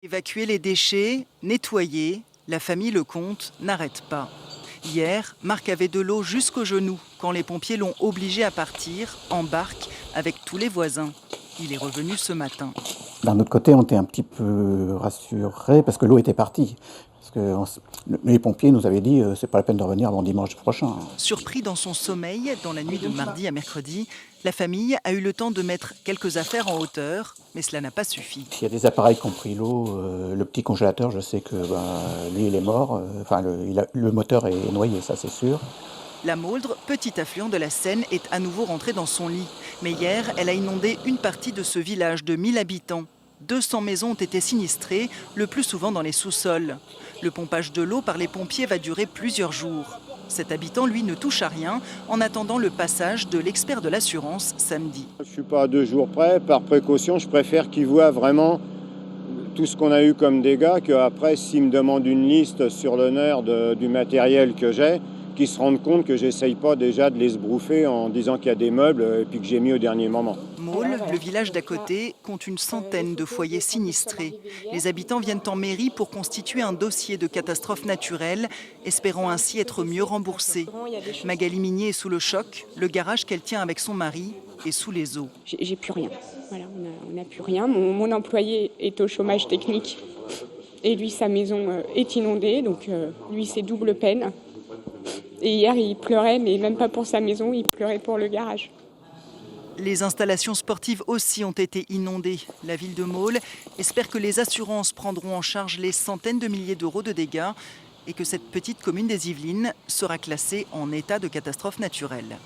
Évacuer les déchets, nettoyer, la famille Lecomte n'arrête pas. Hier, Marc avait de l'eau jusqu'aux genoux quand les pompiers l'ont obligé à partir en barque avec tous les voisins. Il est revenu ce matin. D'un autre côté, on était un petit peu rassurés parce que l'eau était partie. Parce que les pompiers nous avaient dit c'est pas la peine de revenir avant dimanche prochain. Surpris dans son sommeil, dans la nuit de mardi à mercredi, la famille a eu le temps de mettre quelques affaires en hauteur, mais cela n'a pas suffi. Il y a des appareils qui ont pris l'eau. Le petit congélateur, je sais que lui, il est mort. Le moteur est noyé, ça c'est sûr. La Mauldre, petit affluent de la Seine, est à nouveau rentrée dans son lit. Mais hier, elle a inondé une partie de ce village de 1000 habitants. 200 maisons ont été sinistrées, le plus souvent dans les sous-sols. Le pompage de l'eau par les pompiers va durer plusieurs jours. Cet habitant, lui, ne touche à rien en attendant le passage de l'expert de l'assurance samedi. Je ne suis pas à 2 jours près. Par précaution, je préfère qu'ils voient vraiment tout ce qu'on a eu comme dégâts, qu'après, s'ils me demandent une liste sur l'honneur du matériel que j'ai, qu'ils se rendent compte que j'essaye pas déjà de les esbrouffer en disant qu'il y a des meubles et puis que j'ai mis au dernier moment. Maule, le village d'à côté, compte une centaine de foyers sinistrés. Les habitants viennent en mairie pour constituer un dossier de catastrophe naturelle, espérant ainsi être mieux remboursés. Magali Minier est sous le choc. Le garage qu'elle tient avec son mari est sous les eaux. J'ai plus rien. Voilà, on n'a plus rien. Mon employé est au chômage technique et lui, sa maison est inondée. Donc lui, c'est double peine. Et hier, il pleurait, mais même pas pour sa maison, il pleurait pour le garage. Les installations sportives aussi ont été inondées. La ville de Maule espère que les assurances prendront en charge les centaines de milliers d'euros de dégâts et que cette petite commune des Yvelines sera classée en état de catastrophe naturelle.